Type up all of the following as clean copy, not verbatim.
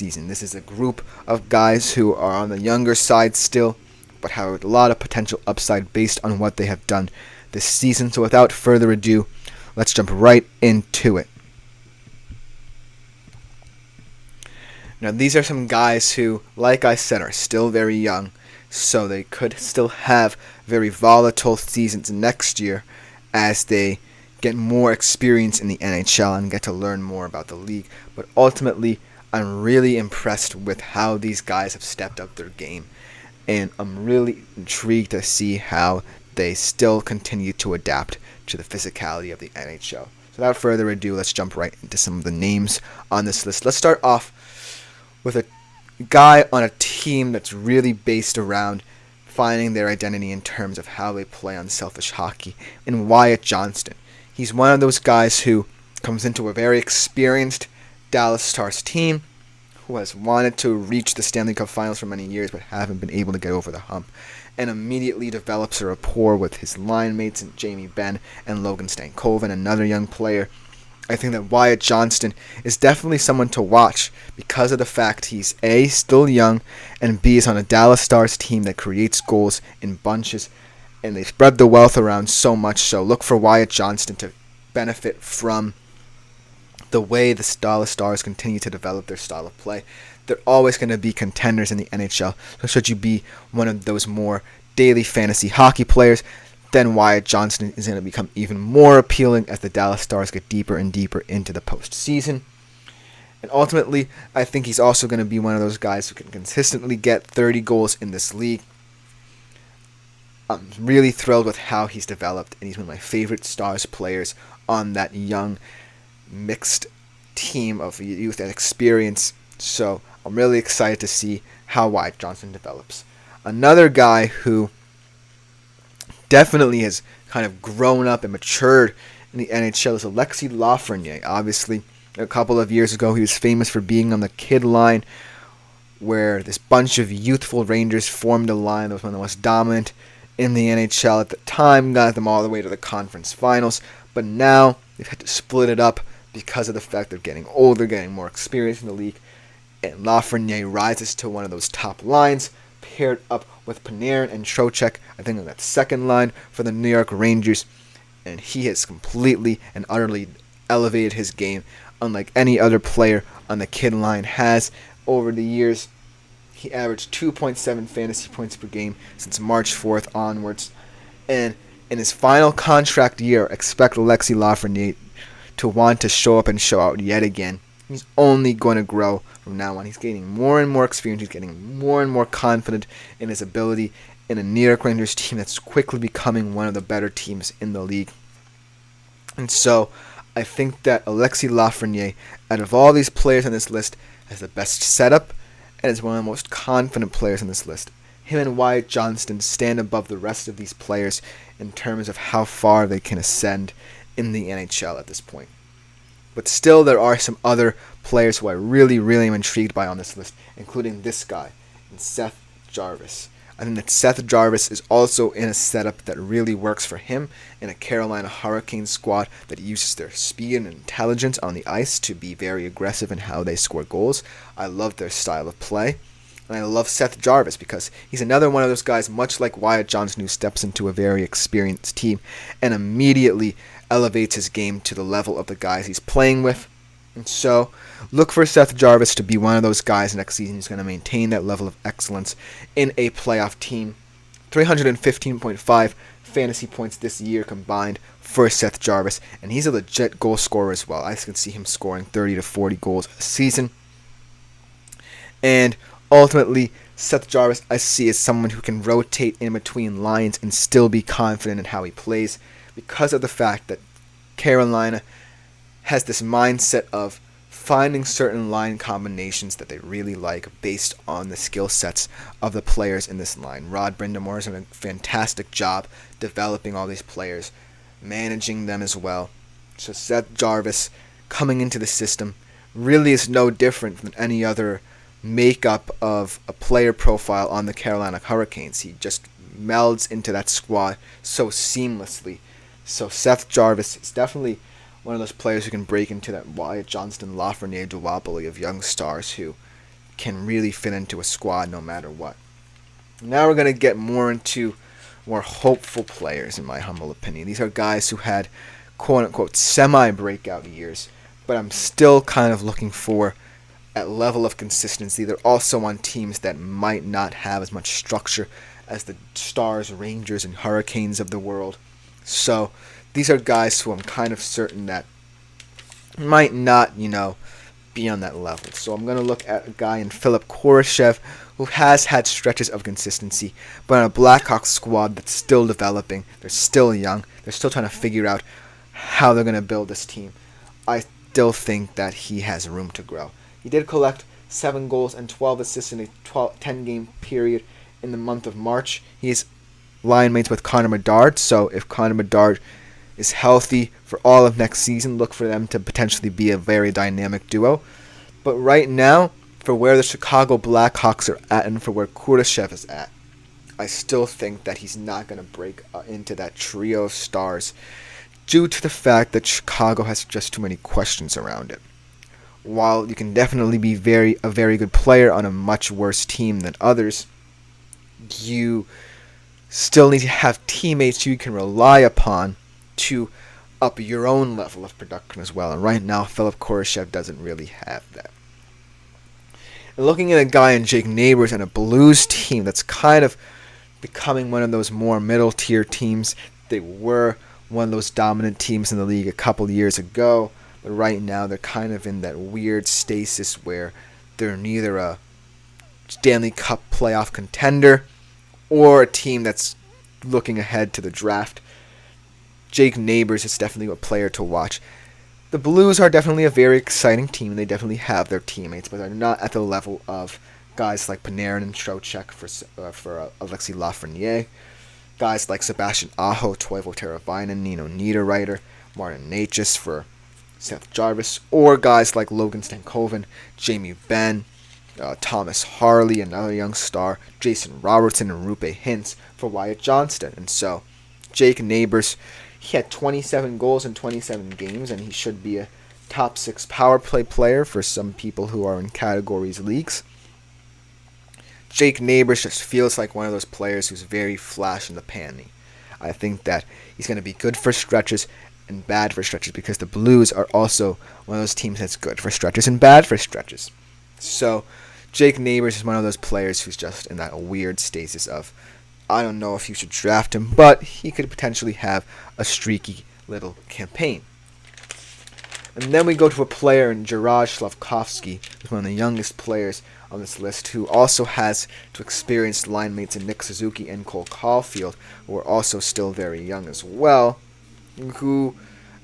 season. This is a group of guys who are on the younger side still, but have a lot of potential upside based on what they have done this season. So without further ado, let's jump right into it. Now, these are some guys who, like I said, are still very young, so they could still have very volatile seasons next year as they get more experience in the NHL and get to learn more about the league. But ultimately, I'm really impressed with how these guys have stepped up their game, and I'm really intrigued to see how they still continue to adapt to the physicality of the NHL. So without further ado, let's jump right into some of the names on this list. Let's start off with a guy on a team that's really based around finding their identity in terms of how they play unselfish hockey, in Wyatt Johnston. He's one of those guys who comes into a very experienced Dallas Stars team who has wanted to reach the Stanley Cup Finals for many years but haven't been able to get over the hump, and immediately develops a rapport with his line mates in Jamie Benn and Logan Stankoven, another young player. I think that Wyatt Johnston is definitely someone to watch because of the fact he's A, still young, and B, is on a Dallas Stars team that creates goals in bunches, and they spread the wealth around so much. So look for Wyatt Johnston to benefit from the way the Dallas Stars continue to develop their style of play. They're always going to be contenders in the NHL. So should you be one of those more daily fantasy hockey players, then Wyatt Johnston is going to become even more appealing as the Dallas Stars get deeper and deeper into the postseason. And ultimately, I think he's also going to be one of those guys who can consistently get 30 goals in this league. I'm really thrilled with how he's developed, and he's one of my favorite Stars players on that young, mixed team of youth and experience. So I'm really excited to see how Wyatt Johnston develops. Another guy who definitely has kind of grown up and matured in the NHL is Alexis Lafreniere. Obviously, a couple of years ago, he was famous for being on the kid line, where this bunch of youthful Rangers formed a line that was one of the most dominant in the NHL at the time, got them all the way to the conference finals. But now they've had to split it up because of the fact they're getting older, getting more experience in the league, and Lafreniere rises to one of those top lines, paired up with Panarin and Trocheck, I think on that second line for the New York Rangers, and he has completely and utterly elevated his game unlike any other player on the kid line has over the years. He averaged 2.7 fantasy points per game since March 4th onwards, and in his final contract year, expect Alexis Lafreniere to want to show up and show out yet again. He's only going to grow from now on. He's gaining more and more experience. He's getting more and more confident in his ability in a New York Rangers team that's quickly becoming one of the better teams in the league. And so I think that Alexis Lafreniere, out of all these players on this list, has the best setup and is one of the most confident players on this list. Him and Wyatt Johnston stand above the rest of these players in terms of how far they can ascend in the NHL at this point. But still, there are some other players who I really am intrigued by on this list, including this guy, Seth Jarvis. I think that Seth Jarvis is also in a setup that really works for him in a Carolina Hurricanes squad that uses their speed and intelligence on the ice to be very aggressive in how they score goals. I love their style of play. And I love Seth Jarvis because he's another one of those guys, much like Wyatt Johnston, who steps into a very experienced team and immediately elevates his game to the level of the guys he's playing with. And so, look for Seth Jarvis to be one of those guys next season who's going to maintain that level of excellence in a playoff team. 315.5 fantasy points this year combined for Seth Jarvis, and he's a legit goal scorer as well. I can see him scoring 30 to 40 goals a season. And ultimately, Seth Jarvis I see as someone who can rotate in between lines and still be confident in how he plays, because of the fact that Carolina has this mindset of finding certain line combinations that they really like based on the skill sets of the players in this line. Rod Brindamore has done a fantastic job developing all these players, managing them as well. So Seth Jarvis coming into the system really is no different than any other makeup of a player profile on the Carolina Hurricanes. He just melds into that squad so seamlessly. So Seth Jarvis is definitely one of those players who can break into that Wyatt Johnston, Lafreniere duopoly of young stars who can really fit into a squad no matter what. Now we're going to get more into more hopeful players, in my humble opinion. These are guys who had quote-unquote semi-breakout years, but I'm still kind of looking for a level of consistency. They're also on teams that might not have as much structure as the Stars, Rangers, and Hurricanes of the world. So these are guys who I'm kind of certain that might not, be on that level. So I'm going to look at a guy in Philip Koroshev who has had stretches of consistency, but on a Blackhawks squad that's still developing. They're still young. They're still trying to figure out how they're going to build this team. I still think that he has room to grow. He did collect 7 goals and 12 assists in a 10-game period in the month of March. He's line mates with Connor Bedard, so if Connor Bedard is healthy for all of next season, look for them to potentially be a very dynamic duo. But right now, for where the Chicago Blackhawks are at and for where Kurashev is at, I still think that he's not going to break into that trio of stars due to the fact that Chicago has just too many questions around it. While you can definitely be a very good player on a much worse team than others, you still need to have teammates you can rely upon to up your own level of production as well. And right now, Philip Koroshev doesn't really have that. And looking at a guy in Jake Neighbors and a Blues team that's kind of becoming one of those more middle-tier teams. They were one of those dominant teams in the league a couple years ago, but right now they're kind of in that weird stasis where they're neither a Stanley Cup playoff contender or a team that's looking ahead to the draft. Jake Neighbors is definitely a player to watch. The Blues are definitely a very exciting team. They definitely have their teammates, but they're not at the level of guys like Panarin and Trocheck for Alexis Lafreniere, guys like Sebastian Aho, Toivo Teravainen, Nino Niederreiter, Martin Necas for Seth Jarvis, or guys like Logan Stankoven, Jamie Benn, Thomas Harley, another young star, Jason Robertson, and Rupe Hintz for Wyatt Johnston. And so, Jake Neighbors, he had 27 goals in 27 games, and he should be a top 6 power play player for some people who are in categories leagues. Jake Neighbors just feels like one of those players who's very flash in the pan. I think that he's going to be good for stretches and bad for stretches because the Blues are also one of those teams that's good for stretches and bad for stretches. So Jake Neighbors is one of those players who's just in that weird stasis of, I don't know if you should draft him, but he could potentially have a streaky little campaign. And then we go to a player in Jaraj Slavkovsky, who's one of the youngest players on this list, who also has two experienced line mates in Nick Suzuki and Cole Caulfield, who are also still very young as well, who,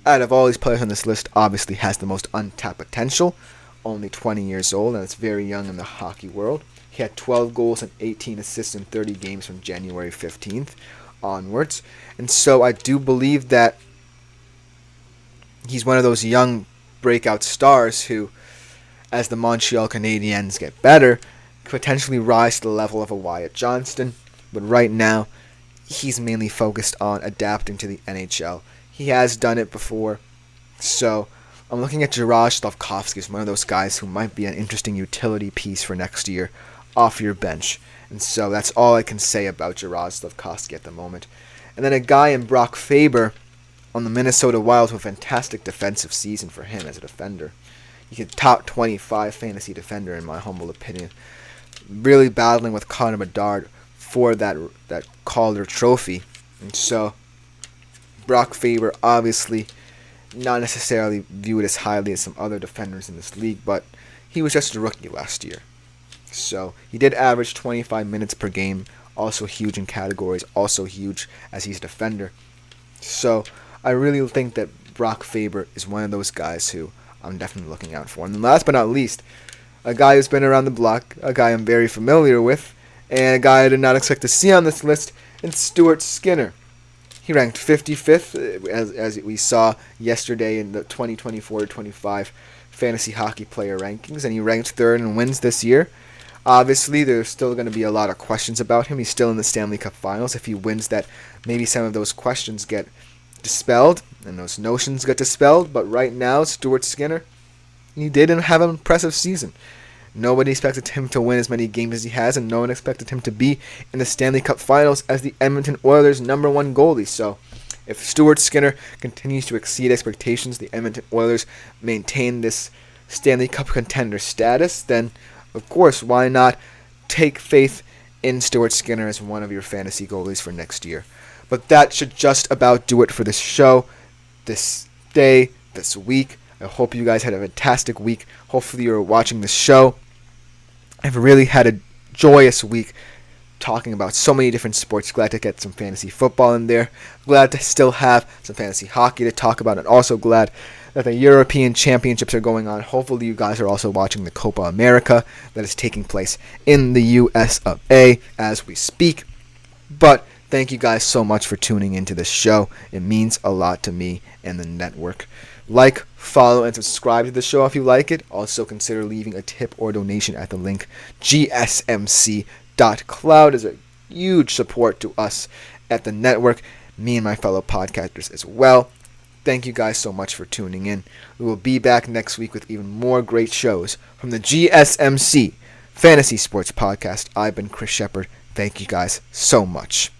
out of all these players on this list, obviously has the most untapped potential, only 20 years old, and it's very young in the hockey world. He had 12 goals and 18 assists in 30 games from January 15th onwards. And so I do believe that he's one of those young breakout stars who, as the Montreal Canadiens get better, could potentially rise to the level of a Wyatt Johnston. But right now, he's mainly focused on adapting to the NHL. He has done it before. So I'm looking at Jaraj Slavkovsky as one of those guys who might be an interesting utility piece for next year off your bench. And so that's all I can say about Jaraj Slavkovsky at the moment. And then a guy in Brock Faber on the Minnesota Wild with a fantastic defensive season for him as a defender. He's a top 25 fantasy defender in my humble opinion. Really battling with Connor Bedard for that Calder trophy. And so Brock Faber obviously not necessarily viewed as highly as some other defenders in this league, but he was just a rookie last year. So he did average 25 minutes per game, also huge in categories, also huge as he's a defender. So I really think that Brock Faber is one of those guys who I'm definitely looking out for. And then last but not least, a guy who's been around the block, a guy I'm very familiar with, and a guy I did not expect to see on this list, and Stuart Skinner. He ranked 55th, as we saw yesterday in the 2024-25 fantasy hockey player rankings, and he ranked 3rd in wins this year. Obviously, there's still going to be a lot of questions about him. He's still in the Stanley Cup Finals. If he wins that, maybe some of those questions get dispelled and those notions get dispelled. But right now, Stuart Skinner, he did have an impressive season. Nobody expected him to win as many games as he has, and no one expected him to be in the Stanley Cup Finals as the Edmonton Oilers' #1 goalie. So if Stuart Skinner continues to exceed expectations, the Edmonton Oilers maintain this Stanley Cup contender status, then of course, why not take faith in Stuart Skinner as one of your fantasy goalies for next year. But that should just about do it for this show, this day, this week. I hope you guys had a fantastic week. Hopefully you're watching the show. I've really had a joyous week talking about so many different sports. Glad to get some fantasy football in there. Glad to still have some fantasy hockey to talk about. And also glad that the European Championships are going on. Hopefully you guys are also watching the Copa America that is taking place in the US of A as we speak. But thank you guys so much for tuning into this show. It means a lot to me and the network. Like, follow, and subscribe to the show if you like it. Also consider leaving a tip or donation at the link gsmc.cloud. Is a huge support to us at the network, me and my fellow podcasters as well. Thank you guys so much for tuning in. We will be back next week with even more great shows from the GSMC Fantasy Sports Podcast. I've been Chris Shepard. Thank you guys so much.